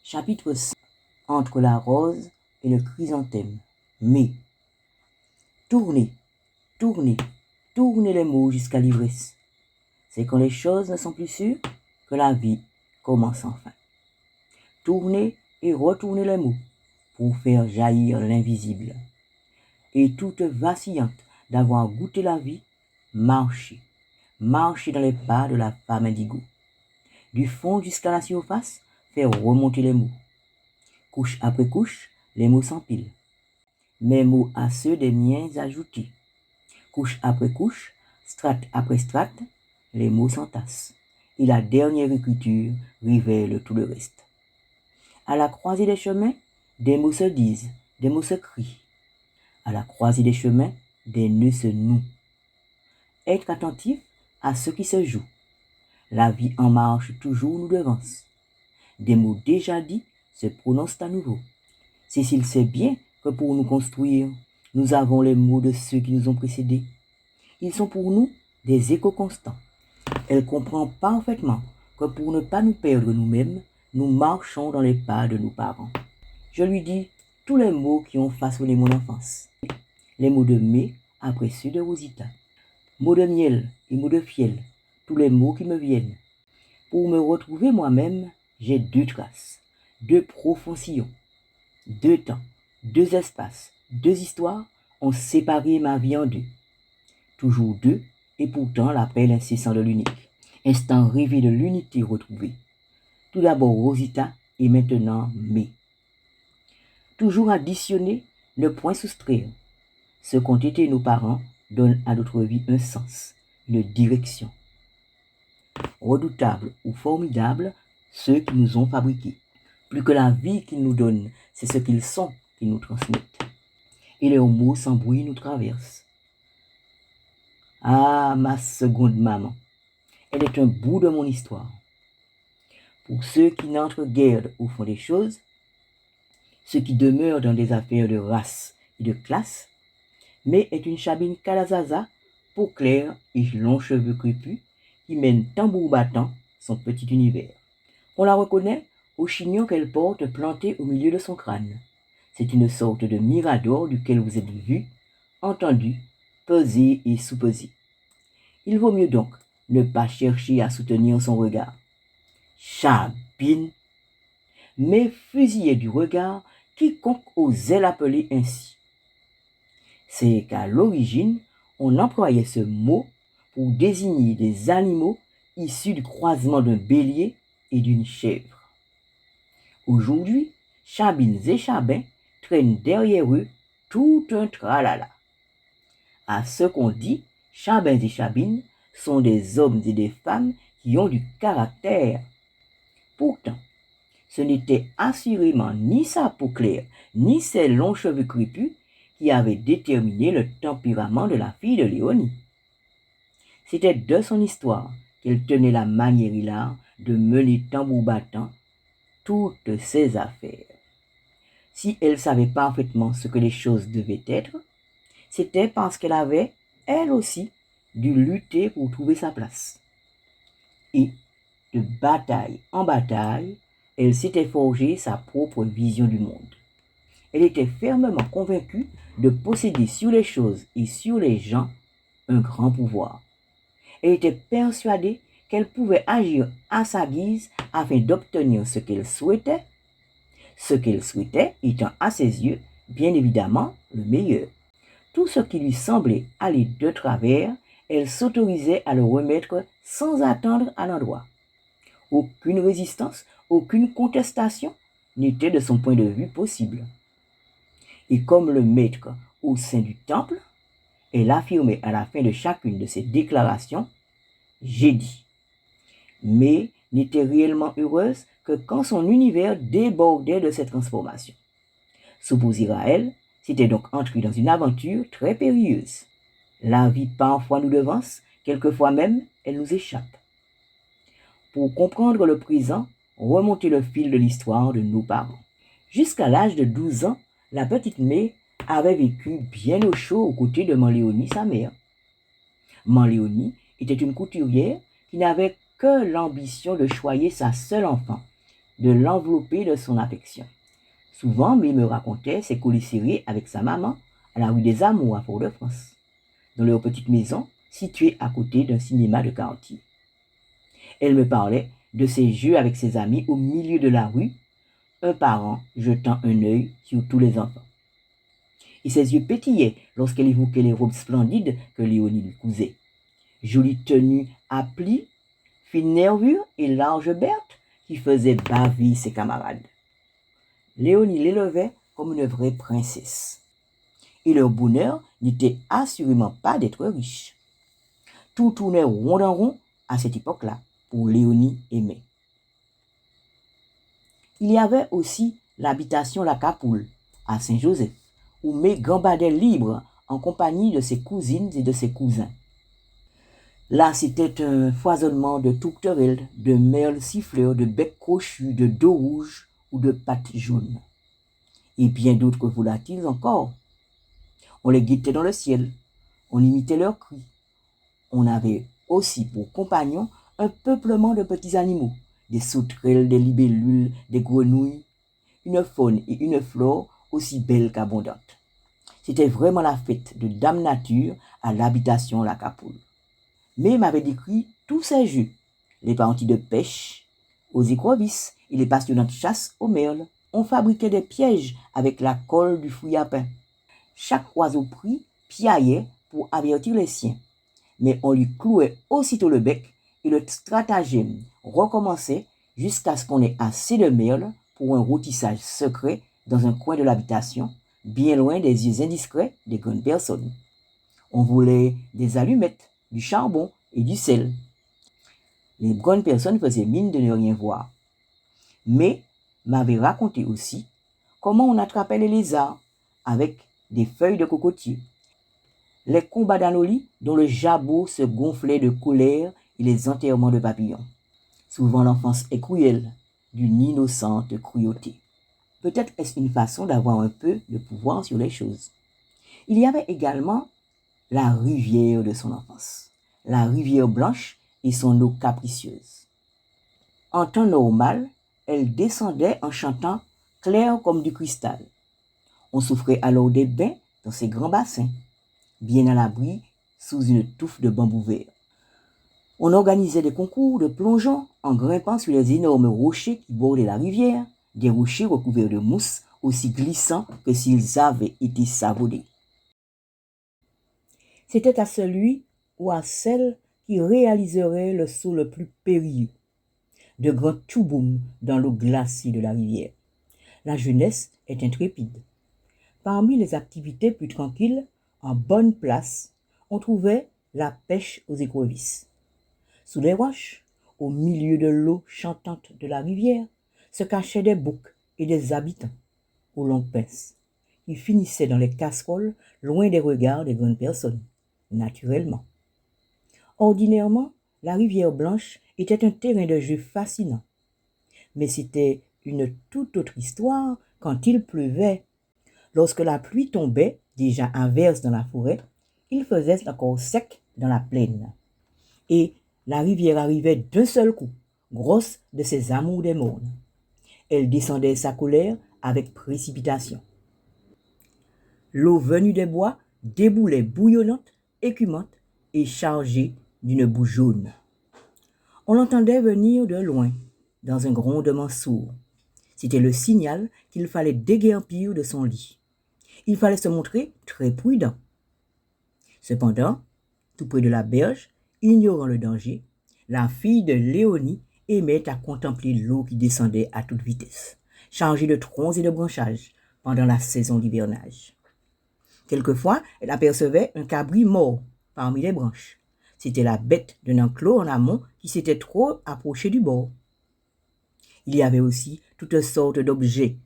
Chapitre 5. Entre la rose et le chrysanthème. Mais, tournez, tournez, tournez les mots jusqu'à l'ivresse. C'est quand les choses ne sont plus sûres que la vie commence enfin. Tournez et retournez les mots pour faire jaillir l'invisible. Et toute vacillante d'avoir goûté la vie, marchez, marchez dans les pas de la femme indigo. Du fond jusqu'à la surface, faire remonter les mots. Couche après couche, les mots s'empilent. Mes mots à ceux des miens ajoutés. Couche après couche, strate après strate, les mots s'entassent. Et la dernière écriture révèle tout le reste. À la croisée des chemins, des mots se disent, des mots se crient. À la croisée des chemins, des nœuds se nouent. Être attentif à ce qui se joue. La vie en marche toujours nous devance. Des mots déjà dits se prononcent à nouveau. Cécile sait bien que pour nous construire, nous avons les mots de ceux qui nous ont précédés. Ils sont pour nous des échos constants. Elle comprend parfaitement que pour ne pas nous perdre nous-mêmes, nous marchons dans les pas de nos parents. Je lui dis tous les mots qui ont façonné mon enfance. Les mots de mai après ceux de Rosita. Mots de miel et mots de fiel, tous les mots qui me viennent. Pour me retrouver moi-même, j'ai deux traces, deux profonds sillons, deux temps, deux espaces, deux histoires ont séparé ma vie en deux. Toujours deux, et pourtant l'appel incessant de l'unique. Instant rêvé de l'unité retrouvée. Tout d'abord Rosita et maintenant mai. Toujours additionner, ne point soustraire. Ce qu'ont été nos parents donne à notre vie un sens, une direction. Redoutables ou formidables, ceux qui nous ont fabriqués. Plus que la vie qu'ils nous donnent, c'est ce qu'ils sont qu'ils nous transmettent. Et leurs mots sans bruit nous traversent. Ah, ma seconde maman, elle est un bout de mon histoire. Pour ceux qui n'entrent guère au fond des choses, ceux qui demeurent dans des affaires de race et de classe, mais est une Chabine Calazaza, peau claire et longs cheveux crépus, qui mène tambour battant son petit univers. On la reconnaît au chignon qu'elle porte planté au milieu de son crâne. C'est une sorte de mirador duquel vous êtes vu, entendu, pesé et sous-pesé. Il vaut mieux donc ne pas chercher à soutenir son regard. Chabine, mais fusillé du regard quiconque osait l'appeler ainsi. C'est qu'à l'origine, on employait ce mot pour désigner des animaux issus du croisement d'un bélier et d'une chèvre. Aujourd'hui, chabines et chabins traînent derrière eux tout un tralala. À ce qu'on dit, chabins et chabines sont des hommes et des femmes qui ont du caractère. Pourtant, ce n'était assurément ni sa peau claire, ni ses longs cheveux crépus qui avaient déterminé le tempérament de la fille de Léonie. C'était de son histoire qu'elle tenait la manière et l'art de mener tambour battant toutes ses affaires. Si elle savait parfaitement ce que les choses devaient être, c'était parce qu'elle avait, elle aussi, dû lutter pour trouver sa place. Et, de bataille en bataille, elle s'était forgé sa propre vision du monde. Elle était fermement convaincue de posséder sur les choses et sur les gens un grand pouvoir. Elle était persuadée qu'elle pouvait agir à sa guise afin d'obtenir ce qu'elle souhaitait étant à ses yeux, bien évidemment, le meilleur. Tout ce qui lui semblait aller de travers, elle s'autorisait à le remettre sans attendre à l'endroit. Aucune résistance, aucune contestation n'était de son point de vue possible. Et comme le maître au sein du temple, elle affirmait à la fin de chacune de ses déclarations « J'ai dit ». Mais n'était réellement heureuse que quand son univers débordait de ses transformations. S'opposer à elle, c'était donc entrer dans une aventure très périlleuse. La vie parfois nous devance, quelquefois même elle nous échappe. Pour comprendre le présent, remonter le fil de l'histoire de nos parents. Jusqu'à l'âge de 12 ans, la petite May avait vécu bien au chaud aux côtés de Léonie, sa mère. Léonie était une couturière qui n'avait que l'ambition de choyer sa seule enfant, de l'envelopper de son affection. Souvent, il me racontait ses colliers avec sa maman à la rue des Amours à Fort-de-France, dans leur petite maison située à côté d'un cinéma de quartier. Elle me parlait de ses jeux avec ses amis au milieu de la rue, un parent jetant un œil sur tous les enfants. Et ses yeux pétillaient lorsqu'elle évoquait les robes splendides que Léonie lui cousait. Jolie tenue à plis, fine nervure et large berthe qui faisaient bavir ses camarades. Léonie l'élevait comme une vraie princesse. Et leur bonheur n'était assurément pas d'être riche. Tout tournait rond en rond à cette époque-là pour Léonie et May. Il y avait aussi l'habitation La Capoule à Saint-Joseph, où May gambadait libre en compagnie de ses cousines et de ses cousins. Là, c'était un foisonnement de tourterelles, de merles siffleurs, de becs crochus, de dos rouges ou de pattes jaunes. Et bien d'autres volatiles encore. On les guettait dans le ciel, on imitait leurs cris. On avait aussi pour compagnons un peuplement de petits animaux, des sauterelles, des libellules, des grenouilles, une faune et une flore aussi belles qu'abondantes. C'était vraiment la fête de Dame Nature à l'habitation La Capoule. Mais m'avait décrit tous ces jeux, les parties de pêche aux écrevisses et les passionnantes chasses aux merles. On fabriquait des pièges avec la colle du fouillapin. Chaque oiseau pris piaillait pour avertir les siens, mais on lui clouait aussitôt le bec et le stratagème recommençait jusqu'à ce qu'on ait assez de merles pour un rôtissage secret dans un coin de l'habitation, bien loin des yeux indiscrets des grandes personnes. On voulait des allumettes, du charbon et du sel. Les grandes personnes faisaient mine de ne rien voir. Mais m'avait raconté aussi comment on attrapait les lézards avec des feuilles de cocotier. Les combats d'Anoli dont le jabot se gonflait de colère et les enterrements de papillons. Souvent l'enfance est cruelle, d'une innocente cruauté. Peut-être est-ce une façon d'avoir un peu de pouvoir sur les choses. Il y avait également la rivière de son enfance, la rivière blanche et son eau capricieuse. En temps normal, elle descendait en chantant clair comme du cristal. On s'offrait alors des bains dans ces grands bassins, bien à l'abri sous une touffe de bambou vert. On organisait des concours de plongeon en grimpant sur les énormes rochers qui bordaient la rivière, des rochers recouverts de mousse aussi glissants que s'ils avaient été savonnés. C'était à celui ou à celle qui réaliserait le saut le plus périlleux, de grands tchouboums dans l'eau glacée de la rivière. La jeunesse est intrépide. Parmi les activités plus tranquilles, en bonne place, on trouvait la pêche aux écrevisses. Sous les roches, au milieu de l'eau chantante de la rivière, se cachaient des boucs et des habitants aux longues pinces, qui finissaient dans les casseroles loin des regards des grandes personnes, naturellement. Ordinairement, la rivière Blanche était un terrain de jeu fascinant. Mais c'était une toute autre histoire quand il pleuvait. Lorsque la pluie tombait, déjà à verse dans la forêt, il faisait encore sec dans la plaine. Et la rivière arrivait d'un seul coup, grosse de ses amours des mornes. Elle descendait sa colère avec précipitation. L'eau venue des bois déboulait bouillonnante, écumante et chargée d'une boue jaune. On l'entendait venir de loin, dans un grondement sourd. C'était le signal qu'il fallait déguerpir de son lit. Il fallait se montrer très prudent. Cependant, tout près de la berge, ignorant le danger, la fille de Léonie aimait à contempler l'eau qui descendait à toute vitesse, chargée de troncs et de branchages pendant la saison d'hivernage. Quelquefois, elle apercevait un cabri mort parmi les branches. C'était la bête d'un enclos en amont qui s'était trop approchée du bord. Il y avait aussi toutes sortes d'objets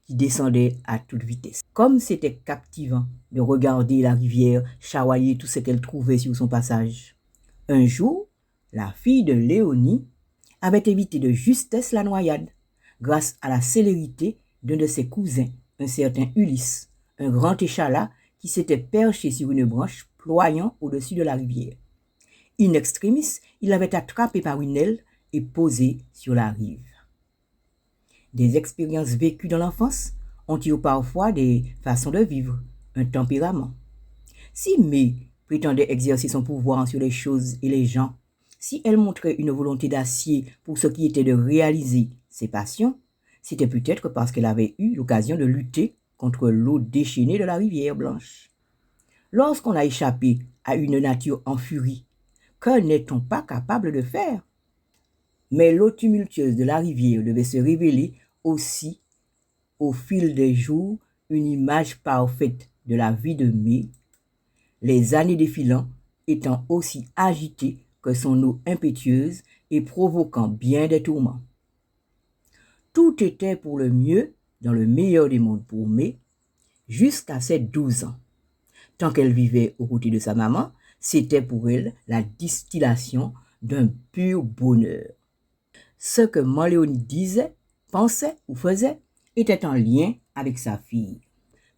qui descendaient à toute vitesse. Comme c'était captivant de regarder la rivière chamailler tout ce qu'elle trouvait sur son passage. Un jour, la fille de Léonie avait évité de justesse la noyade grâce à la célérité d'un de ses cousins, un certain Ulysse, un grand échalas qui s'était perché sur une branche ployant au-dessus de la rivière. In extremis, il l'avait attrapé par une aile et posé sur la rive. Des expériences vécues dans l'enfance en tirent parfois des façons de vivre, un tempérament. Si May prétendait exercer son pouvoir sur les choses et les gens, si elle montrait une volonté d'acier pour ce qui était de réaliser ses passions, c'était peut-être parce qu'elle avait eu l'occasion de lutter contre l'eau déchaînée de la rivière blanche. Lorsqu'on a échappé à une nature en furie, que n'est-on pas capable de faire? Mais l'eau tumultueuse de la rivière devait se révéler aussi au fil des jours une image parfaite de la vie de May, les années défilant étant aussi agitées que son eau impétueuse et provoquant bien des tourments. Tout était pour le mieux dans le meilleur des mondes pour May, jusqu'à ses 12 ans. Tant qu'elle vivait aux côtés de sa maman, c'était pour elle la distillation d'un pur bonheur. Ce que Léonie disait, pensait ou faisait était en lien avec sa fille.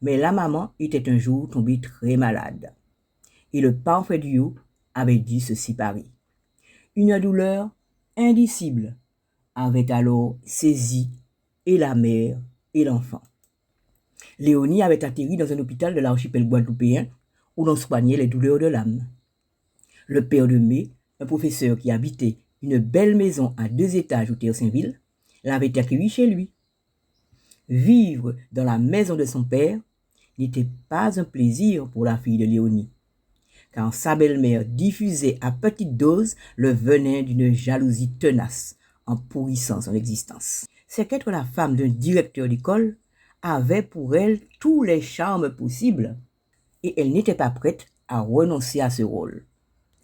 Mais la maman était un jour tombée très malade. Et le parfait duo avait dû se séparer. Une douleur indicible avait alors saisi et la mère et l'enfant. Léonie avait atterri dans un hôpital de l'archipel guadeloupéen où l'on soignait les douleurs de l'âme. Le père de May, un professeur qui habitait une belle maison à 2 étages au Terre-Saint-Ville, l'avait accueilli chez lui. Vivre dans la maison de son père n'était pas un plaisir pour la fille de Léonie, car sa belle-mère diffusait à petite dose le venin d'une jalousie tenace, en pourrissant son existence. C'est qu'être la femme d'un directeur d'école avait pour elle tous les charmes possibles, et elle n'était pas prête à renoncer à ce rôle.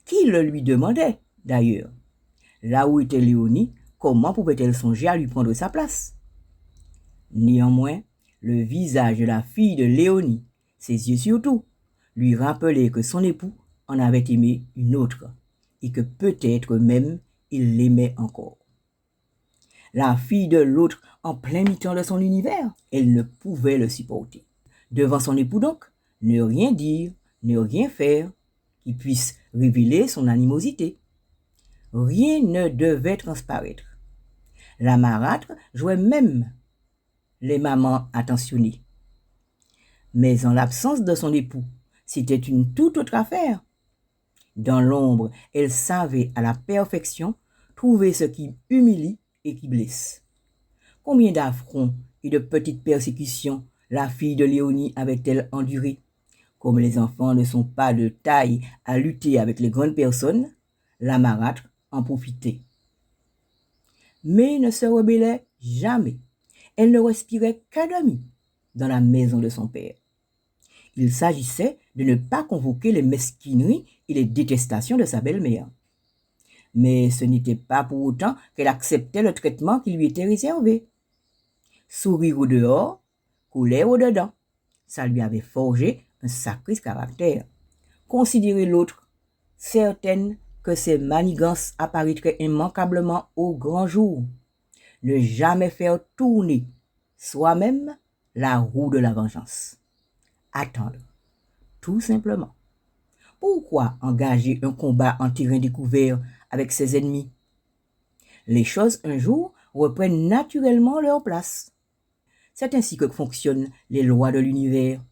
Qui le lui demandait, d'ailleurs? Là où était Léonie, comment pouvait-elle songer à lui prendre sa place? Néanmoins, le visage de la fille de Léonie, ses yeux surtout, lui rappelait que son époux en avait aimé une autre, et que peut-être même il l'aimait encore. La fille de l'autre en plein mi-temps de son univers, elle ne pouvait le supporter. Devant son époux donc, ne rien dire, ne rien faire, qui puisse révéler son animosité. Rien ne devait transparaître. La marâtre jouait même les mamans attentionnées. Mais en l'absence de son époux, c'était une toute autre affaire. Dans l'ombre, elle savait à la perfection trouver ce qui humilie et qui blesse. Combien d'affronts et de petites persécutions la fille de Léonie avait-elle enduré? Comme les enfants ne sont pas de taille à lutter avec les grandes personnes, la marâtre en profitait. Mais ne se rebellait jamais. Elle ne respirait qu'à demi dans la maison de son père. Il s'agissait de ne pas convoquer les mesquineries et les détestations de sa belle-mère. Mais ce n'était pas pour autant qu'elle acceptait le traitement qui lui était réservé. Sourire au dehors, colère au dedans, ça lui avait forgé un sacré caractère. Considérer l'autre, certaine que ses manigances apparaîtraient immanquablement au grand jour. Ne jamais faire tourner soi-même la roue de la vengeance. Attendre, tout simplement. Pourquoi engager un combat en terrain découvert avec ses ennemis? Les choses un jour reprennent naturellement leur place. C'est ainsi que fonctionnent les lois de l'univers.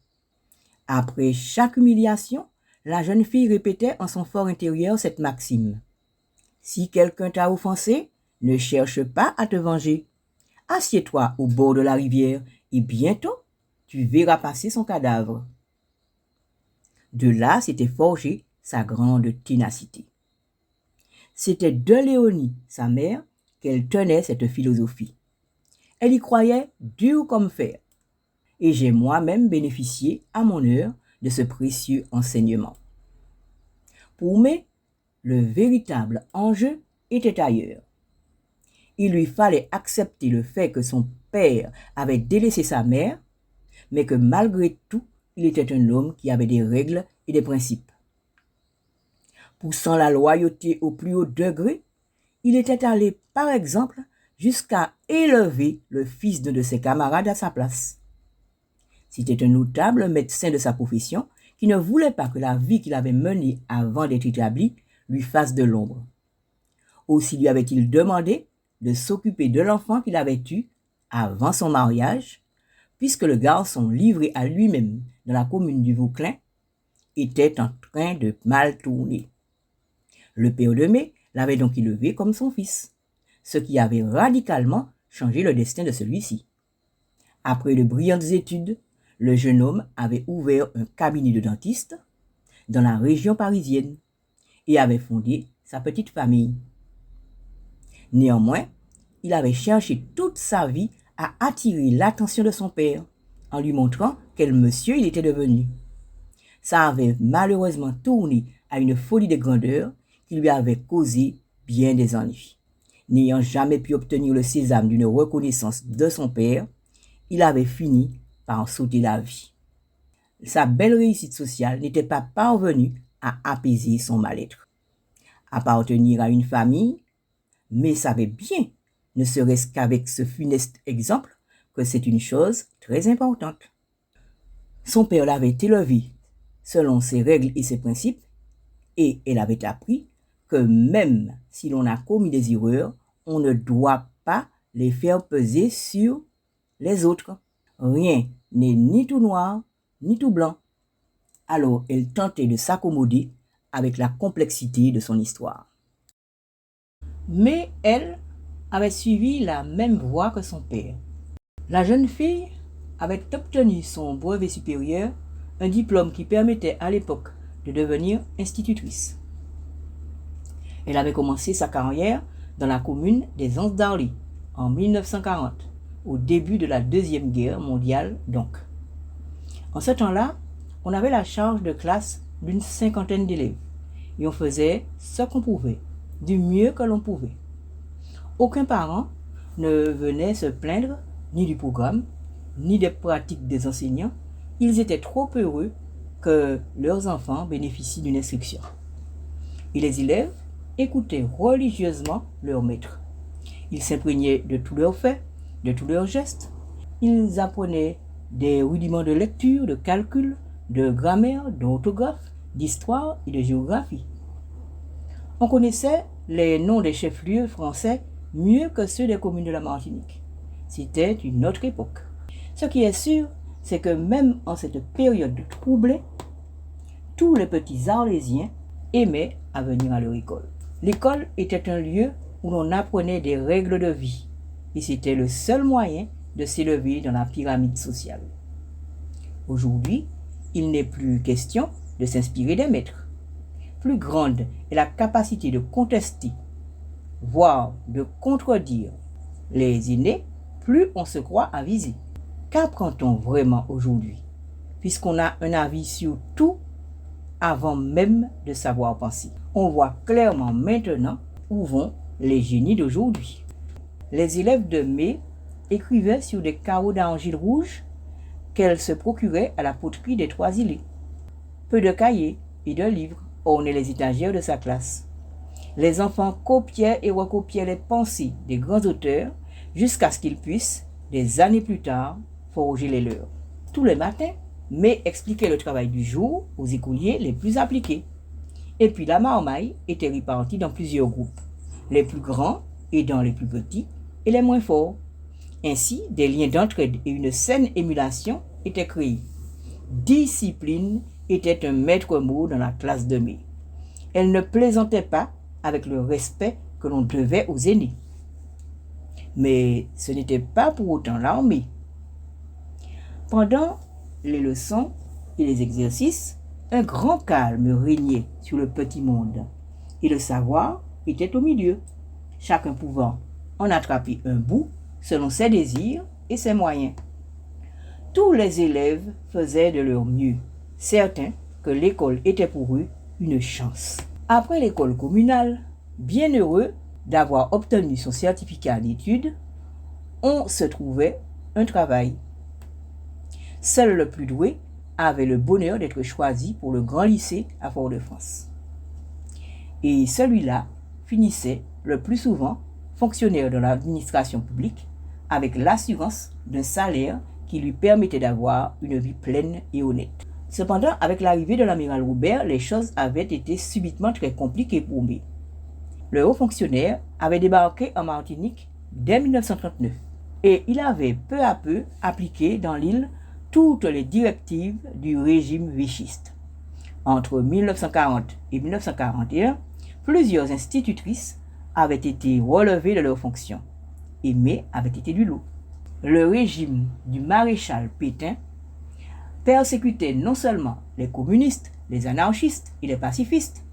Après chaque humiliation, la jeune fille répétait en son fort intérieur cette maxime. Si quelqu'un t'a offensé, ne cherche pas à te venger. Assieds-toi au bord de la rivière et bientôt, tu verras passer son cadavre. De là s'était forgée sa grande ténacité. C'était de Léonie, sa mère, qu'elle tenait cette philosophie. Elle y croyait dur comme fer, et j'ai moi-même bénéficié à mon heure de ce précieux enseignement. Pour May, le véritable enjeu était ailleurs. Il lui fallait accepter le fait que son père avait délaissé sa mère, mais que malgré tout, il était un homme qui avait des règles et des principes. Poussant la loyauté au plus haut degré, il était allé, par exemple, jusqu'à élever le fils d'un de ses camarades à sa place. C'était un notable médecin de sa profession qui ne voulait pas que la vie qu'il avait menée avant d'être établi lui fasse de l'ombre. Aussi lui avait-il demandé de s'occuper de l'enfant qu'il avait eu avant son mariage, puisque le garçon livré à lui-même dans la commune du Vauclin était en train de mal tourner. Le père de Mai l'avait donc élevé comme son fils, ce qui avait radicalement changé le destin de celui-ci. Après de brillantes études, le jeune homme avait ouvert un cabinet de dentiste dans la région parisienne et avait fondé sa petite famille. Néanmoins, il avait cherché toute sa vie à attirer l'attention de son père en lui montrant quel monsieur il était devenu. Ça avait malheureusement tourné à une folie de grandeur qui lui avait causé bien des ennuis. N'ayant jamais pu obtenir le sésame d'une reconnaissance de son père, il avait fini par en sauter la vie. Sa belle réussite sociale n'était pas parvenue à apaiser son mal-être. Appartenir à une famille, mais savait bien, ne serait-ce qu'avec ce funeste exemple, que c'est une chose très importante. Son père l'avait élevé selon ses règles et ses principes, et elle avait appris que même si l'on a commis des erreurs, on ne doit pas les faire peser sur les autres. Rien n'est ni tout noir, ni tout blanc. Alors elle tentait de s'accommoder avec la complexité de son histoire. Mais elle avait suivi la même voie que son père. La jeune fille avait obtenu son brevet supérieur, un diplôme qui permettait à l'époque de devenir institutrice. Elle avait commencé sa carrière dans la commune des Anses d'Arly en 1940, au début de la Deuxième Guerre mondiale donc. En ce temps-là, on avait la charge de classe d'une 50aine d'élèves et on faisait ce qu'on pouvait, du mieux que l'on pouvait. Aucun parent ne venait se plaindre ni du programme, ni des pratiques des enseignants. Ils étaient trop heureux que leurs enfants bénéficient d'une instruction. Et les élèves écoutaient religieusement leur maître. Ils s'imprégnaient de tous leurs faits, de tous leurs gestes. Ils apprenaient des rudiments de lecture, de calcul, de grammaire, d'orthographe, d'histoire et de géographie. On connaissait les noms des chefs-lieux français mieux que ceux des communes de la Martinique. C'était une autre époque. Ce qui est sûr, c'est que même en cette période troublée, tous les petits Arlésiens aimaient à venir à leur école. L'école était un lieu où l'on apprenait des règles de vie, et c'était le seul moyen de s'élever dans la pyramide sociale. Aujourd'hui, il n'est plus question de s'inspirer des maîtres. Plus grande est la capacité de contester, voire de contredire les aînés, plus on se croit avisé. Qu'apprend-on vraiment aujourd'hui, puisqu'on a un avis sur tout avant même de savoir penser? On voit clairement maintenant où vont les génies d'aujourd'hui. Les élèves de mai écrivaient sur des carreaux d'argile rouge qu'elles se procuraient à la poterie des Trois-Îlets. Peu de cahiers et de livres ornaient les étagères de sa classe. Les enfants copiaient et recopiaient les pensées des grands auteurs jusqu'à ce qu'ils puissent, des années plus tard, forger les leurs. Tous les matins, Mai expliquait le travail du jour aux écoliers les plus appliqués. Et puis la marmaille était répartie dans plusieurs groupes, les plus grands aidant les plus petits et les moins forts. Ainsi, des liens d'entraide et une saine émulation étaient créés. Discipline était un maître mot dans la classe de Mai. Elle ne plaisantait pas avec le respect que l'on devait aux aînés. Mais ce n'était pas pour autant l'armée. Pendant les leçons et les exercices, un grand calme régnait sur le petit monde, et le savoir était au milieu, chacun pouvant en attraper un bout selon ses désirs et ses moyens. Tous les élèves faisaient de leur mieux, certains que l'école était pour eux une chance. Après l'école communale, bien heureux d'avoir obtenu son certificat d'études, on se trouvait un travail. Seul le plus doué avait le bonheur d'être choisi pour le grand lycée à Fort-de-France. Et celui-là finissait le plus souvent fonctionnaire de l'administration publique avec l'assurance d'un salaire qui lui permettait d'avoir une vie pleine et honnête. Cependant, avec l'arrivée de l'amiral Robert, les choses avaient été subitement très compliquées pour Mai. Le haut fonctionnaire avait débarqué en Martinique dès 1939 et il avait peu à peu appliqué dans l'île toutes les directives du régime vichiste. Entre 1940 et 1941, plusieurs institutrices avaient été relevées de leurs fonctions. Aimé avait été du lot. Le régime du maréchal Pétain persécutait non seulement les communistes, les anarchistes et les pacifistes,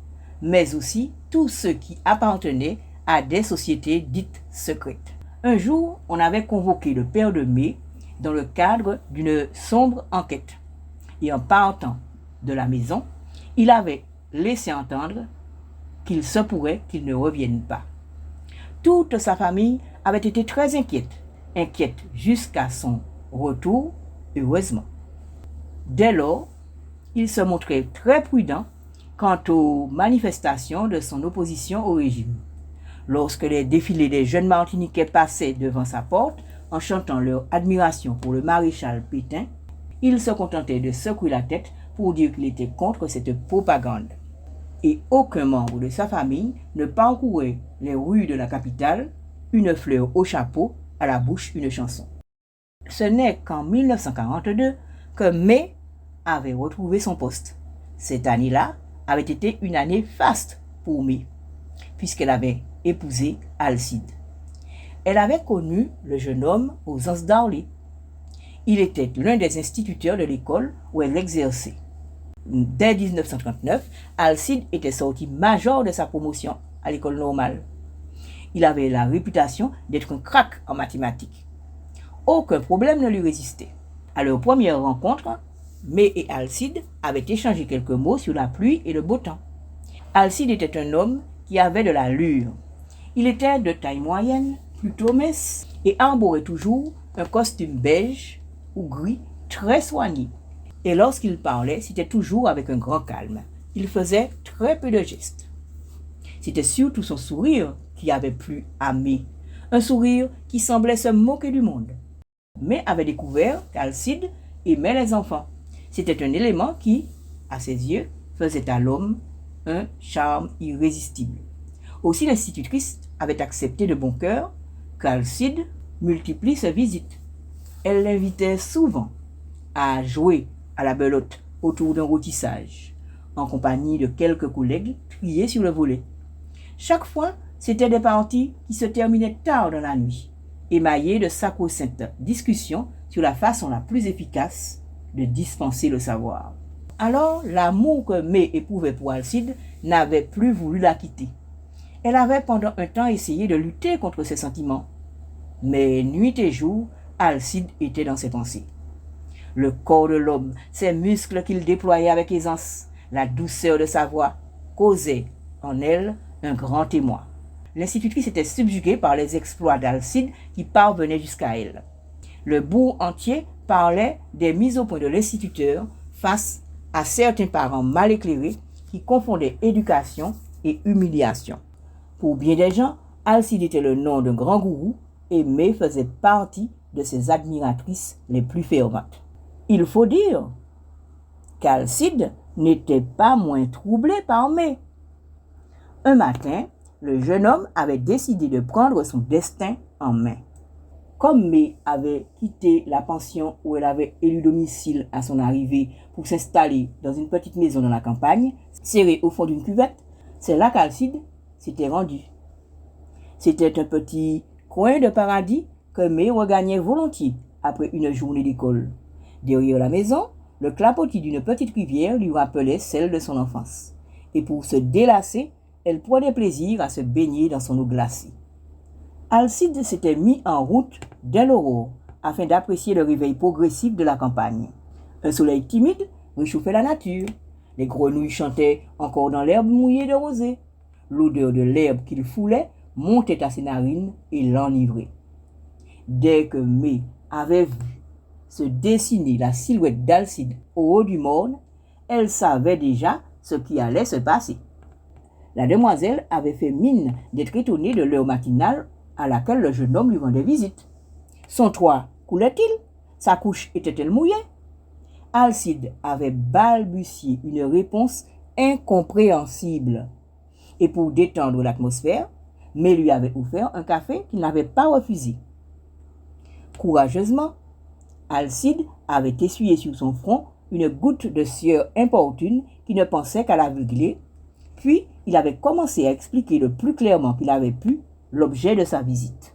mais aussi tous ceux qui appartenaient à des sociétés dites secrètes. Un jour, on avait convoqué le père de Mai dans le cadre d'une sombre enquête. Et en partant de la maison, il avait laissé entendre qu'il se pourrait qu'il ne revienne pas. Toute sa famille avait été très inquiète jusqu'à son retour, heureusement. Dès lors, il se montrait très prudent quant aux manifestations de son opposition au régime. Lorsque les défilés des jeunes Martiniquais passaient devant sa porte en chantant leur admiration pour le maréchal Pétain, il se contentait de secouer la tête pour dire qu'il était contre cette propagande. Et aucun membre de sa famille ne parcourait les rues de la capitale, une fleur au chapeau, à la bouche une chanson. Ce n'est qu'en 1942 que Mai avait retrouvé son poste. Cette année-là avait été une année faste pour Mai, puisqu'elle avait épousé Alcide. Elle avait connu le jeune homme aux Anses d'Arlé. Il était l'un des instituteurs de l'école où elle exerçait. Dès 1939, Alcide était sorti major de sa promotion à l'école normale. Il avait la réputation d'être un crack en mathématiques. Aucun problème ne lui résistait. À leur première rencontre, Mai et Alcide avaient échangé quelques mots sur la pluie et le beau temps. Alcide était un homme qui avait de l'allure. Il était de taille moyenne, plutôt mince, et arborait toujours un costume beige ou gris très soigné. Et lorsqu'il parlait, c'était toujours avec un grand calme. Il faisait très peu de gestes. C'était surtout son sourire qui avait plu à Mai, un sourire qui semblait se moquer du monde. Mai avait découvert qu'Alcide aimait les enfants. C'était un élément qui, à ses yeux, faisait à l'homme un charme irrésistible. Aussi l'institutrice avait accepté de bon cœur qu'Alcide multiplie ses visites. Elle l'invitait souvent à jouer à la belote autour d'un rôtissage, en compagnie de quelques collègues triés sur le volet. Chaque fois, c'étaient des parties qui se terminaient tard dans la nuit, émaillées de sacro-saintes discussions sur la façon la plus efficace de dispenser le savoir. Alors, l'amour que Mai éprouvait pour Alcide n'avait plus voulu la quitter. Elle avait pendant un temps essayé de lutter contre ses sentiments. Mais nuit et jour, Alcide était dans ses pensées. Le corps de l'homme, ses muscles qu'il déployait avec aisance, la douceur de sa voix, causaient en elle un grand témoin. L'institutrice était subjuguée par les exploits d'Alcide qui parvenaient jusqu'à elle. Le bourg entier parlait des mises au point de l'instituteur face à certains parents mal éclairés qui confondaient éducation et humiliation. Pour bien des gens, Alcide était le nom d'un grand gourou et Mai faisait partie de ses admiratrices les plus ferventes. Il faut dire qu'Alcide n'était pas moins troublé par Mai. Un matin, le jeune homme avait décidé de prendre son destin en main. Comme Mai avait quitté la pension où elle avait élu domicile à son arrivée pour s'installer dans une petite maison dans la campagne, serrée au fond d'une cuvette, c'est là qu'Alcide s'était rendu. C'était un petit coin de paradis que Mai regagnait volontiers après une journée d'école. Derrière la maison, le clapotis d'une petite rivière lui rappelait celle de son enfance. Et pour se délasser, elle prenait plaisir à se baigner dans son eau glacée. Alcide s'était mis en route dès l'aurore afin d'apprécier le réveil progressif de la campagne. Un soleil timide réchauffait la nature. Les grenouilles chantaient encore dans l'herbe mouillée de rosée. L'odeur de l'herbe qu'il foulait montait à ses narines et l'enivrait. Dès que Mai avait vu se dessiner la silhouette d'Alcide au haut du morne, elle savait déjà ce qui allait se passer. La demoiselle avait fait mine d'être étonnée de l'heure matinale à laquelle le jeune homme lui rendait visite. Son toit coulait-il? Sa couche était-elle mouillée? Alcide avait balbutié une réponse incompréhensible. Et pour détendre l'atmosphère, Mai lui avait offert un café qu'il n'avait pas refusé. Courageusement, Alcide avait essuyé sur son front une goutte de sueur importune qui ne pensait qu'à l'aveugler, puis il avait commencé à expliquer le plus clairement qu'il avait pu l'objet de sa visite.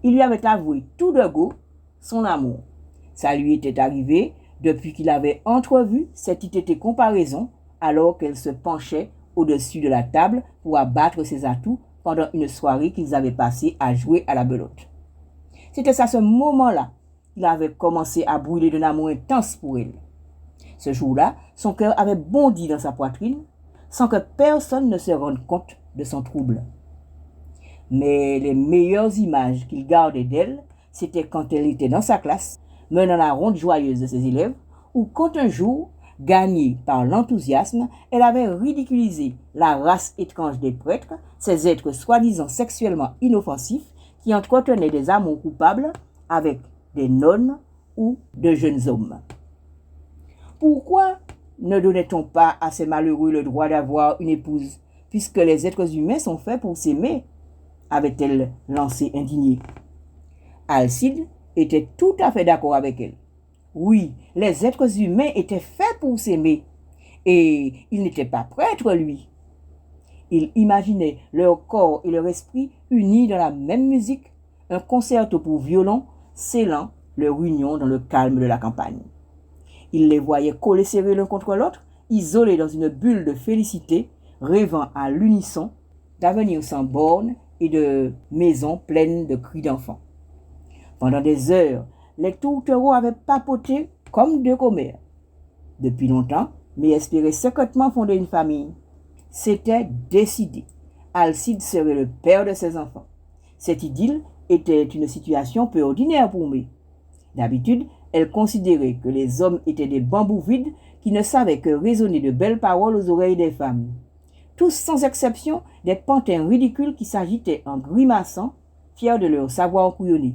Il lui avait avoué tout de go son amour. Ça lui était arrivé depuis qu'il avait entrevu cette itée comparaison alors qu'elle se penchait au-dessus de la table pour abattre ses atouts pendant une soirée qu'ils avaient passée à jouer à la belote. C'était à ce moment-là qu'il avait commencé à brûler d'un amour intense pour elle. Ce jour-là, son cœur avait bondi dans sa poitrine sans que personne ne se rende compte de son trouble. Mais les meilleures images qu'il gardait d'elle, c'était quand elle était dans sa classe, menant la ronde joyeuse de ses élèves, ou quand un jour, gagnée par l'enthousiasme, elle avait ridiculisé la race étrange des prêtres, ces êtres soi-disant sexuellement inoffensifs qui entretenaient des amours coupables avec des nonnes ou de jeunes hommes. Pourquoi ne donnait-on pas à ces malheureux le droit d'avoir une épouse, puisque les êtres humains sont faits pour s'aimer, avait-elle lancé indignée. Alcide était tout à fait d'accord avec elle. Oui, les êtres humains étaient faits pour s'aimer, et il n'était pas prêtre, lui. Il imaginait leur corps et leur esprit unis dans la même musique, un concerto pour violon scellant leur union dans le calme de la campagne. Il les voyait collés serrés l'un contre l'autre, isolés dans une bulle de félicité, rêvant à l'unisson d'avenir sans bornes et de maisons pleines de cris d'enfants. Pendant des heures, les tourtereaux avaient papoté comme deux commères. Depuis longtemps, mais espéraient secrètement fonder une famille. C'était décidé. Alcide serait le père de ses enfants. Cette idylle était une situation peu ordinaire pour Mai. D'habitude, elle considérait que les hommes étaient des bambous vides qui ne savaient que résonner de belles paroles aux oreilles des femmes. Tous sans exception, des pantins ridicules qui s'agitaient en grimaçant, fiers de leur savoir couillonner.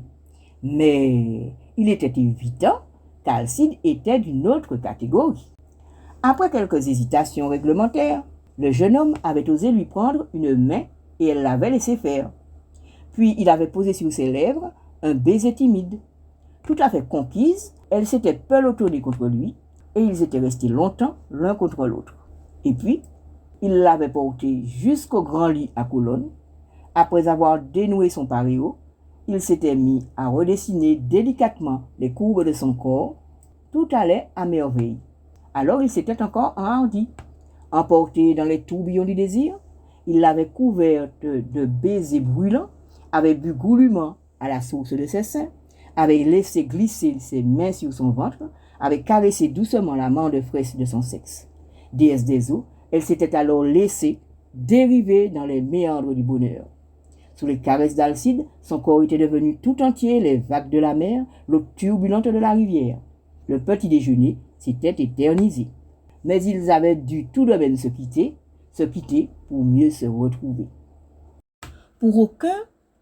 Mais il était évident qu'Alcide était d'une autre catégorie. Après quelques hésitations réglementaires, le jeune homme avait osé lui prendre une main et elle l'avait laissé faire. Puis il avait posé sur ses lèvres un baiser timide. Tout à fait conquise, elle s'était pelotonnée contre lui et ils étaient restés longtemps l'un contre l'autre. Et puis, il l'avait portée jusqu'au grand lit à colonnes. Après avoir dénoué son paréo, il s'était mis à redessiner délicatement les courbes de son corps. Tout allait à merveille. Alors il s'était encore enhardi. Emporté dans les tourbillons du désir, il l'avait couverte de baisers brûlants, avait bu goulûment à la source de ses seins, avait laissé glisser ses mains sur son ventre, avait caressé doucement la mande fraîche de son sexe. Déesse des eaux, elle s'était alors laissée dériver dans les méandres du bonheur. Sous les caresses d'Alcide, son corps était devenu tout entier les vagues de la mer, l'eau turbulente de la rivière. Le petit déjeuner s'était éternisé. Mais ils avaient dû tout de même se quitter pour mieux se retrouver. Pour aucun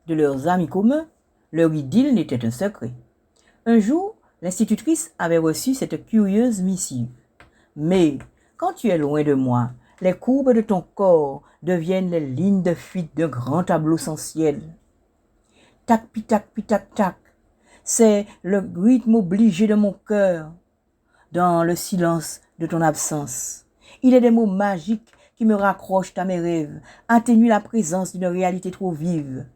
de leurs amis communs, leur idylle n'était un secret. Un jour, l'institutrice avait reçu cette curieuse missive. « Mais, quand tu es loin de moi, les courbes de ton corps deviennent les lignes de fuite d'un grand tableau sans ciel. Tac, pitac, pitac, tac, c'est le rythme obligé de mon cœur. Dans le silence de ton absence, il est des mots magiques qui me raccrochent à mes rêves, atténuent la présence d'une réalité trop vive.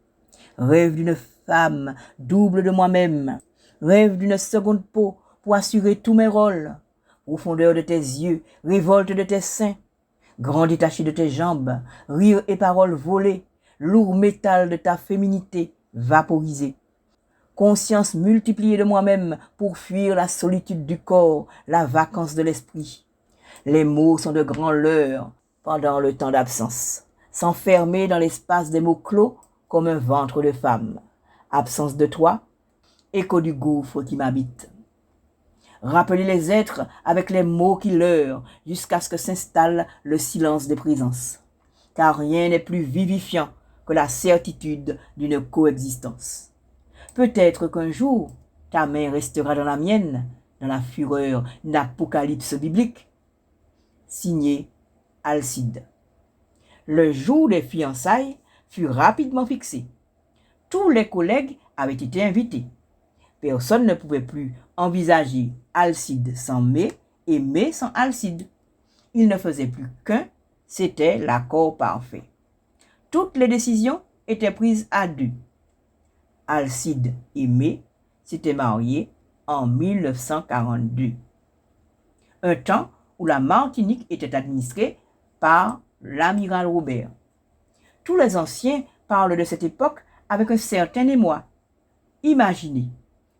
Rêve d'une femme double de moi-même, rêve d'une seconde peau pour assurer tous mes rôles. Profondeur de tes yeux, révolte de tes seins, grand détaché de tes jambes, rire et paroles volées, lourd métal de ta féminité vaporisée. Conscience multipliée de moi-même pour fuir la solitude du corps, la vacance de l'esprit. Les mots sont de grands leurres pendant le temps d'absence, s'enfermer dans l'espace des mots clos comme un ventre de femme. Absence de toi, écho du gouffre qui m'habite. Rappeler les êtres avec les mots qui leurrent jusqu'à ce que s'installe le silence des présences. Car rien n'est plus vivifiant que la certitude d'une coexistence. Peut-être qu'un jour, ta main restera dans la mienne, dans la fureur d'une apocalypse biblique. Signé Alcide. Le jour des fiançailles fut rapidement fixé. Tous les collègues avaient été invités. Personne ne pouvait plus envisager Alcide sans Mai et Mai sans Alcide. Il ne faisait plus qu'un, c'était l'accord parfait. Toutes les décisions étaient prises à deux. Alcide et Mai s'étaient mariés en 1942. Un temps où la Martinique était administrée par l'amiral Robert. Tous les anciens parlent de cette époque avec un certain émoi. Imaginez,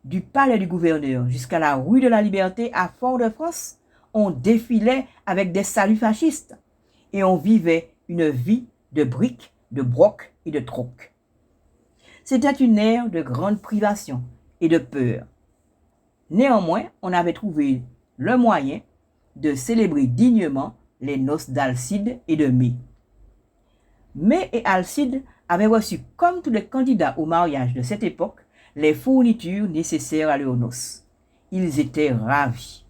du palais du gouverneur jusqu'à la rue de la Liberté à Fort-de-France, on défilait avec des saluts fascistes et on vivait une vie de briques, de brocs et de trocs. C'était une ère de grande privation et de peur. Néanmoins, on avait trouvé le moyen de célébrer dignement les noces d'Alcide et de Mai. Mai et Alcide avaient reçu, comme tous les candidats au mariage de cette époque, les fournitures nécessaires à leurs noces. Ils étaient ravis.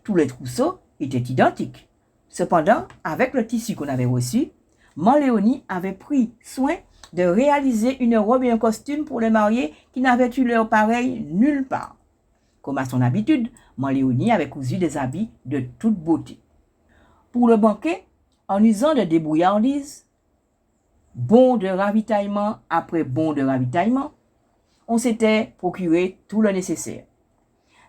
Tous les trousseaux étaient identiques. Cependant, avec le tissu qu'on avait reçu, Manléonie avait pris soin de réaliser une robe et un costume pour les mariés qui n'avaient eu leur pareil nulle part. Comme à son habitude, Manléonie avait cousu des habits de toute beauté. Pour le banquet, en usant de débrouillardises, bon de ravitaillement après bon de ravitaillement, on s'était procuré tout le nécessaire.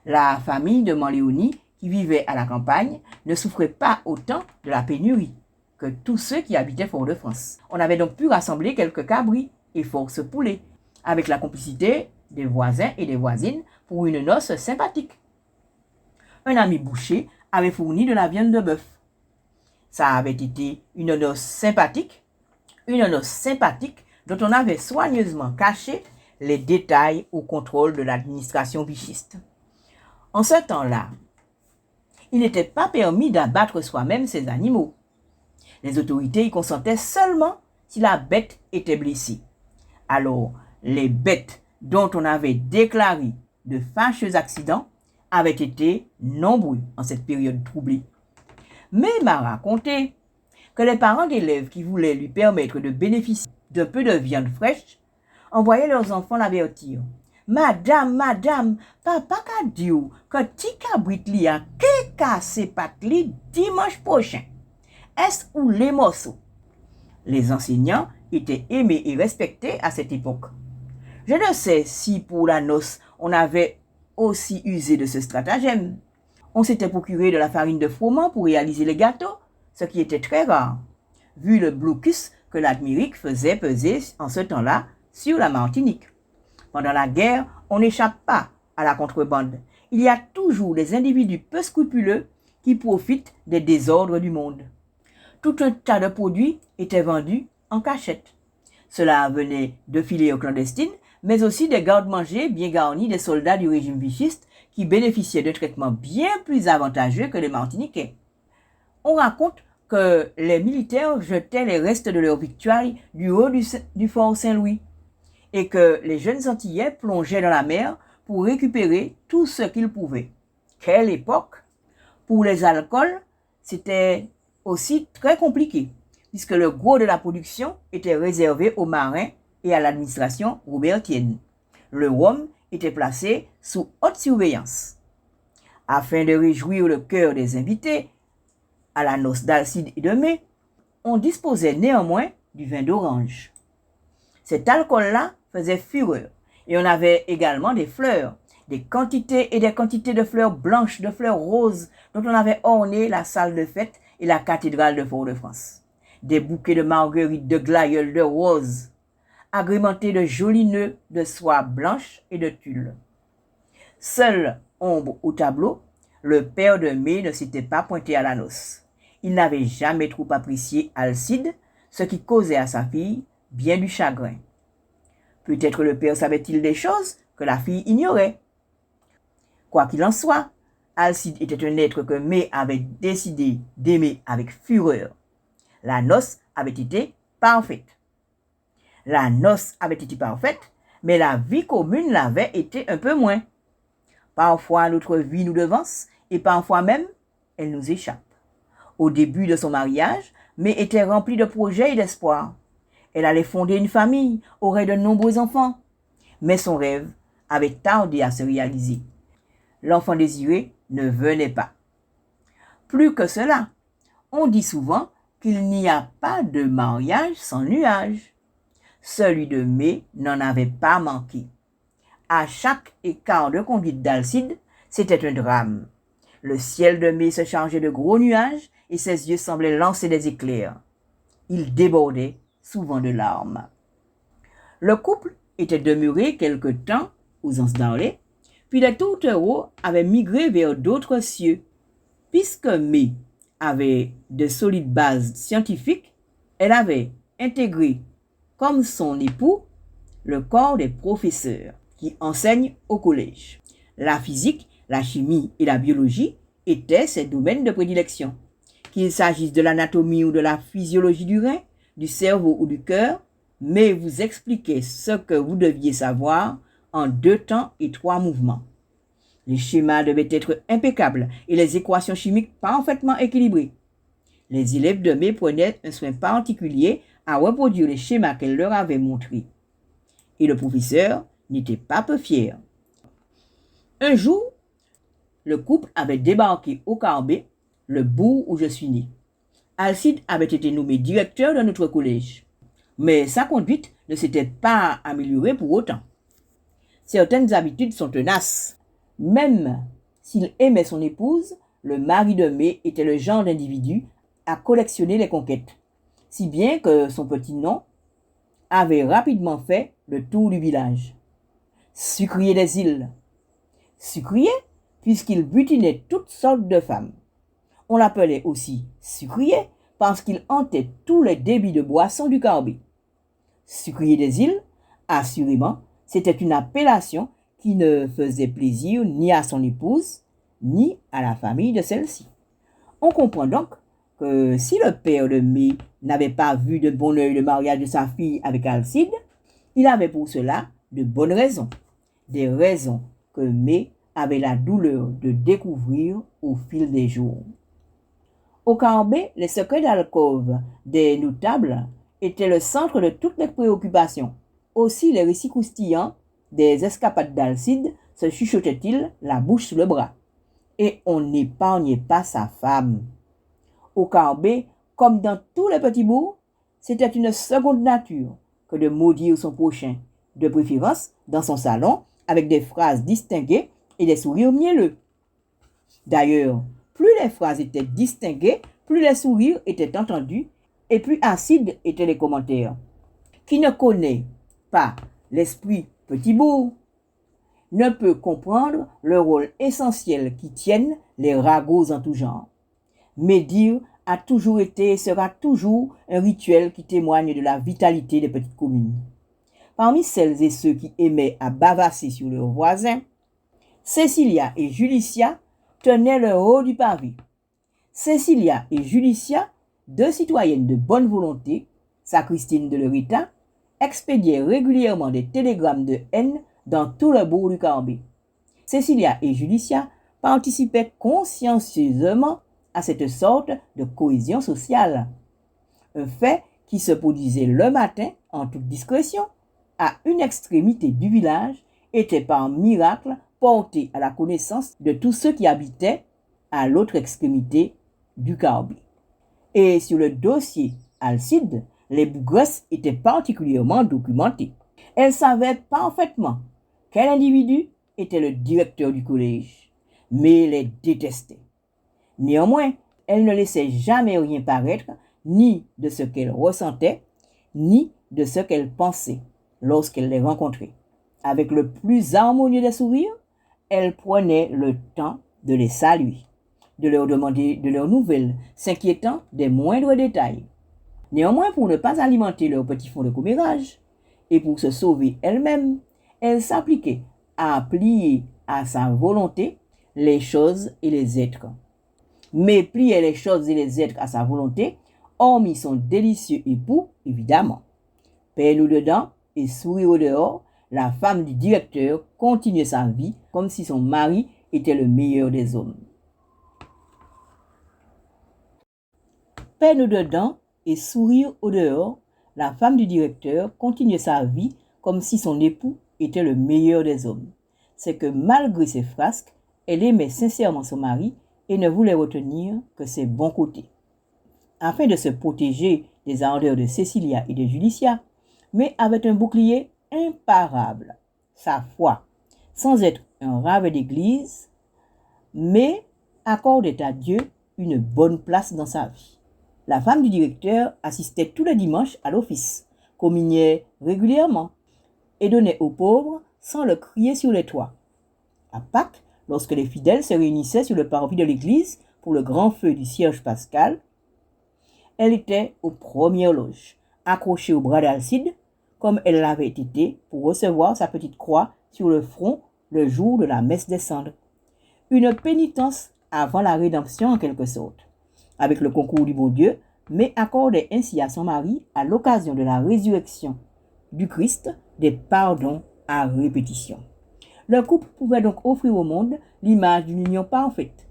La famille de Manléonie, qui vivait à la campagne, ne souffrait pas autant de la pénurie que tous ceux qui habitaient Fort-de-France. On avait donc pu rassembler quelques cabris et force poulets, avec la complicité des voisins et des voisines pour une noce sympathique. Un ami boucher avait fourni de la viande de bœuf. Ça avait été une noce sympathique dont on avait soigneusement caché les détails au contrôle de l'administration vichiste. En ce temps-là, il n'était pas permis d'abattre soi-même ses animaux. Les autorités y consentaient seulement si la bête était blessée. Alors, les bêtes dont on avait déclaré de fâcheux accidents avaient été nombreux en cette période troublée. Mais m'a raconté que les parents d'élèves qui voulaient lui permettre de bénéficier d'un peu de viande fraîche envoyaient leurs enfants l'avertir. Madame, papa ka dit que ti cabrit li a ke cassé pat li dimanche prochain. Est-ce ou les morceaux? Les enseignants étaient aimés et respectés à cette époque. Je ne sais si pour la noce on avait aussi usé de ce stratagème. On s'était procuré de la farine de froment pour réaliser les gâteaux, ce qui était très rare, vu le blocus que l'Admirac faisait peser en ce temps-là sur la Martinique. Pendant la guerre, on n'échappe pas à la contrebande. Il y a toujours des individus peu scrupuleux qui profitent des désordres du monde. Tout un tas de produits étaient vendus en cachette. Cela venait de filets clandestines, mais aussi des gardes-manger bien garnis des soldats du régime vichiste qui bénéficiaient d'un traitement bien plus avantageux que les Martiniquais. On raconte que les militaires jetaient les restes de leur victoire du haut du fort Saint-Louis et que les jeunes Antillais plongeaient dans la mer pour récupérer tout ce qu'ils pouvaient. Quelle époque! Pour les alcools, c'était aussi très compliqué, puisque le gros de la production était réservé aux marins et à l'administration robertienne. Le rhum était placé sous haute surveillance. Afin de réjouir le cœur des invités à la noce d'Alcide et de Mai, on disposait néanmoins du vin d'orange. Cet alcool-là faisait fureur, et on avait également des fleurs, des quantités et des quantités de fleurs blanches, de fleurs roses, dont on avait orné la salle de fête et la cathédrale de Fort-de-France. Des bouquets de marguerites, de glaïeuls, de roses, agrémentés de jolis nœuds de soie blanche et de tulle. Seul ombre au tableau, le père de Mai ne s'était pas pointé à la noce. Il n'avait jamais trop apprécié Alcide, ce qui causait à sa fille bien du chagrin. Peut-être le père savait-il des choses que la fille ignorait. Quoi qu'il en soit, Alcide était un être que Mai avait décidé d'aimer avec fureur. La noce avait été parfaite. La noce avait été parfaite, mais la vie commune l'avait été un peu moins. Parfois, notre vie nous devance et parfois même, elle nous échappe. Au début de son mariage, Mai était remplie de projets et d'espoirs. Elle allait fonder une famille, aurait de nombreux enfants. Mais son rêve avait tardé à se réaliser. L'enfant désiré ne venait pas. Plus que cela, on dit souvent qu'il n'y a pas de mariage sans nuage. Celui de mai n'en avait pas manqué. À chaque écart de conduite d'Alcide, c'était un drame. Le ciel de mai se chargeait de gros nuages et ses yeux semblaient lancer des éclairs. Il débordait souvent de larmes. Le couple était demeuré quelque temps aux Anses d'Arlet, puis les tourtereaux avaient migré vers d'autres cieux. Puisque May avait de solides bases scientifiques, elle avait intégré, comme son époux, le corps des professeurs qui enseignent au collège. La physique, la chimie et la biologie étaient ses domaines de prédilection. Qu'il s'agisse de l'anatomie ou de la physiologie du rein, du cerveau ou du cœur, mais vous expliquez ce que vous deviez savoir en 2 temps et 3 mouvements. Les schémas devaient être impeccables et les équations chimiques parfaitement équilibrées. Les élèves de May prenaient un soin particulier à reproduire les schémas qu'elle leur avait montrés. Et le professeur n'était pas peu fier. Un jour, le couple avait débarqué au Carbet, le bourg où je suis né. Alcide avait été nommé directeur de notre collège. Mais sa conduite ne s'était pas améliorée pour autant. Certaines habitudes sont tenaces. Même s'il aimait son épouse, le mari de May était le genre d'individu à collectionner les conquêtes, si bien que son petit nom avait rapidement fait le tour du village. Sucrier des îles. Sucrier, puisqu'il butinait toutes sortes de femmes. On l'appelait aussi sucrier parce qu'il hantait tous les débits de boissons du Carbet. Sucrier des îles, assurément, c'était une appellation qui ne faisait plaisir ni à son épouse, ni à la famille de celle-ci. On comprend donc que si le père de May n'avait pas vu de bon œil le mariage de sa fille avec Alcide, il avait pour cela de bonnes raisons, des raisons que May avait la douleur de découvrir au fil des jours. Au Carbet, les secrets d'alcôve des notables étaient le centre de toutes les préoccupations. Aussi les récits croustillants des escapades d'Alcide se chuchotait-il la bouche sous le bras. Et on n'épargnait pas sa femme. Au Carbet, comme dans tous les petits bourgs, c'était une seconde nature que de maudire son prochain, de préférence dans son salon, avec des phrases distinguées et des sourires mielleux. D'ailleurs, plus les phrases étaient distinguées, plus les sourires étaient entendus et plus acides étaient les commentaires. Qui ne connaît pas l'esprit petit bourg ne peut comprendre le rôle essentiel qui tiennent les ragots en tout genre. Médire a toujours été et sera toujours un rituel qui témoigne de la vitalité des petites communes. Parmi celles et ceux qui aimaient à bavasser sur leurs voisins, Cécilia et Julicia tenaient le haut du pavé. Cécilia et Julicia, 2 citoyennes de bonne volonté, sacristines de leur état, expédiaient régulièrement des télégrammes de haine dans tout le bourg du Carbet. Cécilia et Julicia participaient consciencieusement à cette sorte de cohésion sociale. Un fait qui se produisait le matin, en toute discrétion, à une extrémité du village, était par miracle porté à la connaissance de tous ceux qui habitaient à l'autre extrémité du Carbet. Et sur le dossier Alcide, les bougresses étaient particulièrement documentées. Elles savaient parfaitement quel individu était le directeur du collège, mais les détestaient. Néanmoins, elles ne laissaient jamais rien paraître, ni de ce qu'elles ressentaient, ni de ce qu'elles pensaient lorsqu'elles les rencontraient. Avec le plus harmonieux des sourires, elles prenaient le temps de les saluer, de leur demander de leurs nouvelles, s'inquiétant des moindres détails. Néanmoins, pour ne pas alimenter leur petit fonds de commérage, et pour se sauver elles-mêmes, elles s'appliquaient à plier à sa volonté les choses et les êtres. Mais plier les choses et les êtres à sa volonté, hormis son délicieux époux, évidemment. Paix nous dedans et sourire au dehors, la femme du directeur continuait sa vie comme si son mari était le meilleur des hommes. Paix nous dedans et sourire au dehors, la femme du directeur continuait sa vie comme si son époux était le meilleur des hommes. c'est que malgré ses frasques, elle aimait sincèrement son mari et ne voulait retenir que ses bons côtés. Afin de se protéger des ardeurs de Cécilia et de Julicia, mais avait un bouclier imparable, sa foi, sans être un rave d'église, mais accordait à Dieu une bonne place dans sa vie. La femme du directeur assistait tous les dimanches à l'office, communiait régulièrement et donnait aux pauvres sans le crier sur les toits. À Pâques, lorsque les fidèles se réunissaient sur le parvis de l'église pour le grand feu du cierge pascal, elle était aux premières loges, accrochée au bras d'Alcide, comme elle l'avait été pour recevoir sa petite croix sur le front le jour de la messe des cendres. Une pénitence avant la rédemption en quelque sorte, avec le concours du bon Dieu, mais accordait ainsi à son mari, à l'occasion de la résurrection du Christ, des pardons à répétition. Le couple pouvait donc offrir au monde l'image d'une union parfaite.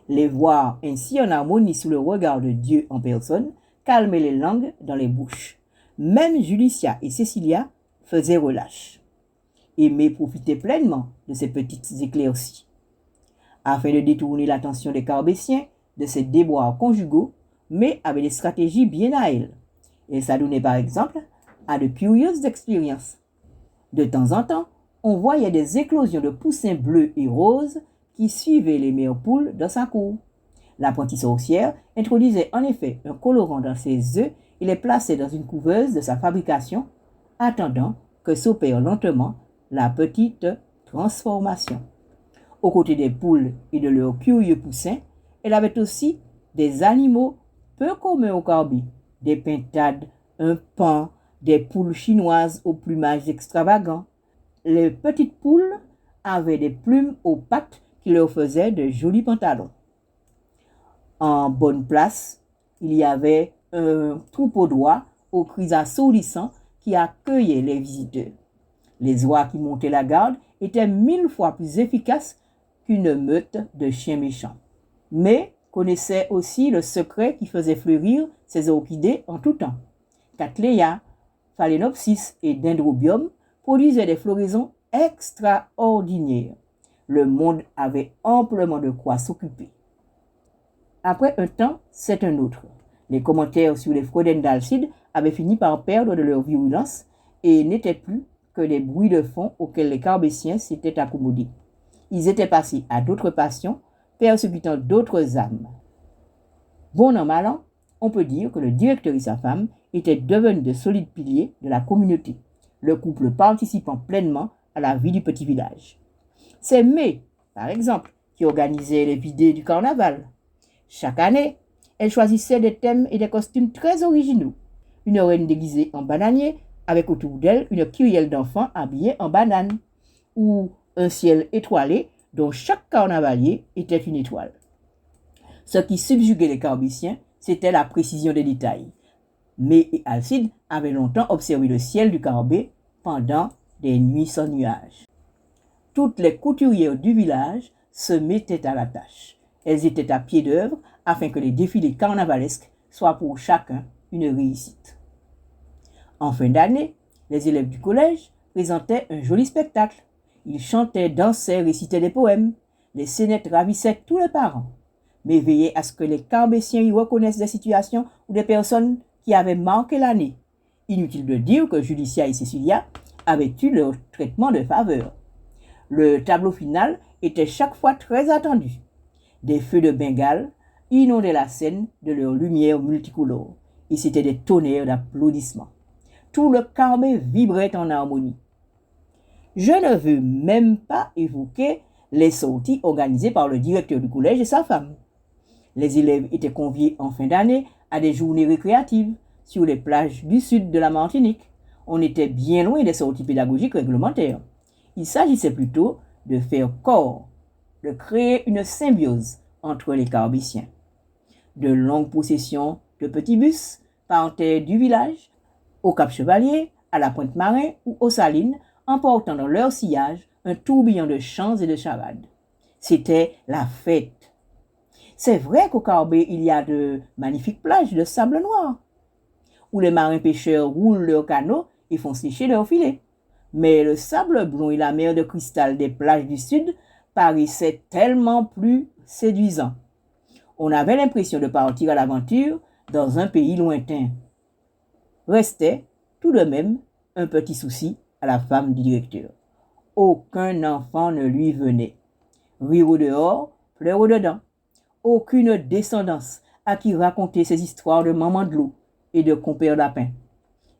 Les voir ainsi en harmonie sous le regard de Dieu en personne calmer les langues dans les bouches. Même Julicia et Cécilia faisaient relâche. Aimé profitait pleinement de ces petites éclaircies. Afin de détourner l'attention des Carbétiens de ces déboires conjugaux, mais avec des stratégies bien à elle. Elle s'adonnait par exemple à de curieuses expériences. De temps en temps, on voyait des éclosions de poussins bleus et roses qui suivaient les mères poules dans sa cour. L'apprentie sorcière introduisait en effet un colorant dans ses œufs et les plaçait dans une couveuse de sa fabrication, attendant que s'opère lentement la petite transformation. Aux côtés des poules et de leurs curieux poussins, elle avait aussi des animaux peu communs au Carbet, des pintades, un paon, des poules chinoises au plumage extravagant. Les petites poules avaient des plumes aux pattes qui leur faisaient de jolis pantalons. En bonne place, il y avait un troupeau d'oies aux cris assourdissants qui accueillaient les visiteurs. Les oies qui montaient la garde étaient 1000 fois plus efficaces qu'une meute de chiens méchants. Mais connaissaient aussi le secret qui faisait fleurir ces orchidées en tout temps. Cattleya, Phalaenopsis et Dendrobium produisaient des floraisons extraordinaires. Le monde avait amplement de quoi s'occuper. Après un temps, c'est un autre. Les commentaires sur les freudens d'Alcide avaient fini par perdre de leur virulence et n'étaient plus que des bruits de fond auxquels les Carbétiens s'étaient accommodés. Ils étaient passés à d'autres passions, persécutant d'autres âmes. Bon an, mal an, on peut dire que le directeur et sa femme étaient devenus de solides piliers de la communauté, le couple participant pleinement à la vie du petit village. C'est May, par exemple, qui organisait les vidées du carnaval. Chaque année, elle choisissait des thèmes et des costumes très originaux. Une reine déguisée en bananier, avec autour d'elle une kyrielle d'enfants habillés en banane, ou un ciel étoilé dont chaque carnavalier était une étoile. Ce qui subjuguait les Carbétiens, c'était la précision des détails. May et Alcide avaient longtemps observé le ciel du Carbet pendant des nuits sans nuages. Toutes les couturières du village se mettaient à la tâche. Elles étaient à pied d'œuvre afin que les défilés carnavalesques soient pour chacun une réussite. En fin d'année, les élèves du collège présentaient un joli spectacle. Ils chantaient, dansaient, récitaient des poèmes. Les scénettes ravissaient tous les parents, mais veillaient à ce que les Carbétiens y reconnaissent des situations ou des personnes qui avaient marqué l'année. Inutile de dire que Julicia et Cécilia avaient eu leur traitement de faveur. Le tableau final était chaque fois très attendu. Des feux de Bengale inondaient la scène de leurs lumières multicolores, et c'étaient des tonnerres d'applaudissements. Tout le Carbet vibrait en harmonie. Je ne veux même pas évoquer les sorties organisées par le directeur du collège et sa femme. Les élèves étaient conviés en fin d'année à des journées récréatives sur les plages du sud de la Martinique. On était bien loin des sorties pédagogiques réglementaires. Il s'agissait plutôt de faire corps, de créer une symbiose entre les Carbétiens. De longues processions de petits bus partaient du village au Cap Chevalier, à la Pointe-Marin ou aux Salines, emportant dans leur sillage un tourbillon de chants et de charades. C'était la fête. C'est vrai qu'au Carbet, il y a de magnifiques plages de sable noir, où les marins pêcheurs roulent leurs canots et font sécher leurs filets. mais le sable blond et la mer de cristal des plages du sud paraissaient tellement plus séduisants. On avait l'impression de partir à l'aventure dans un pays lointain. Restait, tout de même, un petit souci à la femme du directeur. Aucun enfant ne lui venait. Rire au dehors, pleurer au dedans. Aucune descendance à qui raconter ces histoires de maman de l'eau et de compère lapin.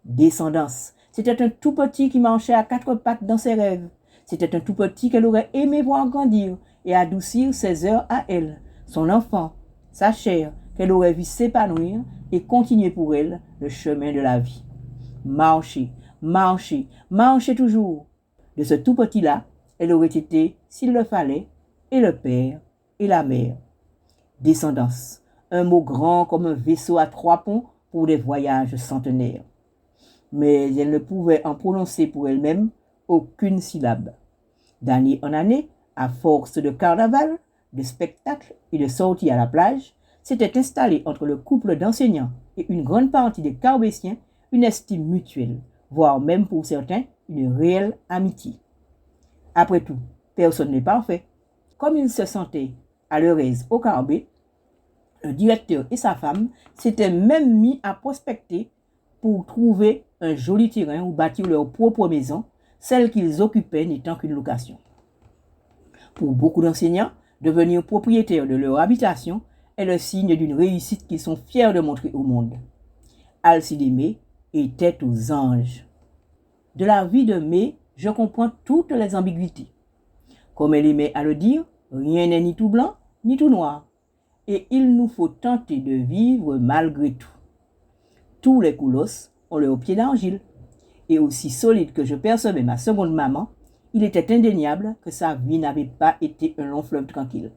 Descendance, c'était un tout petit qui marchait à quatre pattes dans ses rêves. C'était un tout petit qu'elle aurait aimé voir grandir et adoucir ses heures à elle, son enfant, sa chair, qu'elle aurait vu s'épanouir et continuer pour elle le chemin de la vie. Marcher, marcher, marcher toujours. De ce tout petit-là, elle aurait été, s'il le fallait, et le père et la mère. Descendance, un mot grand comme un vaisseau à trois ponts pour des voyages centenaires. Mais elle ne pouvait en prononcer pour elle-même aucune syllabe. D'année en année, à force de carnaval, de spectacles et de sorties à la plage, s'était installée entre le couple d'enseignants et une grande partie des Carbésiens une estime mutuelle, voire même pour certains une réelle amitié. Après tout, personne n'est parfait. Comme ils se sentaient à leur aise au Carbet, le directeur et sa femme s'étaient même mis à prospecter pour trouver un joli terrain où bâtir leur propre maison, celle qu'ils occupaient n'étant qu'une location. Pour beaucoup d'enseignants, devenir propriétaires de leur habitation est le signe d'une réussite qu'ils sont fiers de montrer au monde. Alcide Aimé était aux anges. De la vie de May, je comprends toutes les ambiguïtés. Comme elle aimait à le dire, rien n'est ni tout blanc, ni tout noir. Et il nous faut tenter de vivre malgré tout. Tous les colosses ont leur pied d'argile. Et aussi solide que je percevais ma seconde maman, il était indéniable que sa vie n'avait pas été un long fleuve tranquille.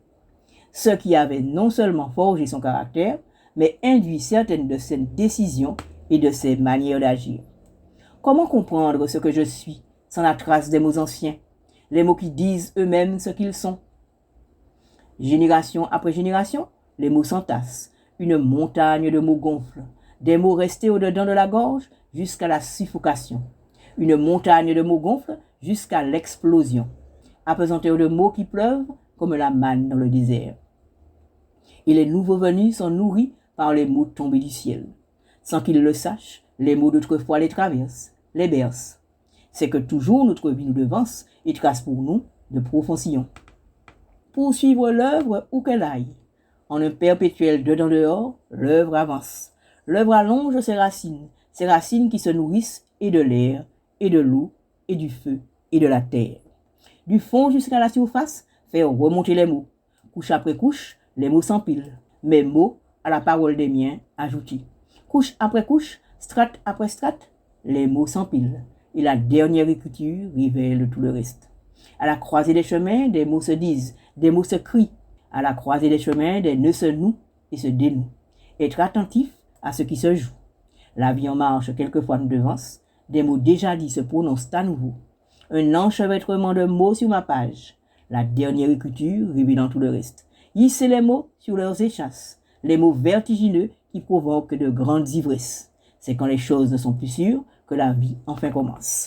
Ce qui avait non seulement forgé son caractère, mais induit certaines de ses décisions et de ses manières d'agir. Comment comprendre ce que je suis sans la trace des mots anciens, les mots qui disent eux-mêmes ce qu'ils sont? Génération après génération, les mots s'entassent, une montagne de mots gonfle, des mots restés au-dedans de la gorge jusqu'à la suffocation, une montagne de mots gonfle jusqu'à l'explosion, apesanteur de mots qui pleuvent comme la manne dans le désert. Et les nouveaux venus sont nourris par les mots tombés du ciel. Sans qu'ils le sachent, les mots d'autrefois les traversent, les bercent. C'est que toujours notre vie nous devance et trace pour nous de profonds sillons. Poursuivre l'œuvre où qu'elle aille. En un perpétuel dedans-dehors, l'œuvre avance. L'œuvre allonge ses racines qui se nourrissent et de l'air, et de l'eau, et du feu, et de la terre. Du fond jusqu'à la surface, faire remonter les mots. Couche après couche, les mots s'empilent. Mes mots à la parole des miens ajoutés. Couche après couche, strate après strate, les mots s'empilent. Et la dernière écriture révèle tout le reste. À la croisée des chemins, des mots se disent, des mots se crient. À la croisée des chemins, des nœuds se nouent et se dénouent. Être attentif à ce qui se joue. La vie en marche quelquefois nous devance. Des mots déjà dits se prononcent à nouveau. Un enchevêtrement de mots sur ma page. La dernière écriture révélant tout le reste. Hisser les mots sur leurs échasses. Les mots vertigineux qui provoquent de grandes ivresses. C'est quand les choses ne sont plus sûres que la vie enfin commence.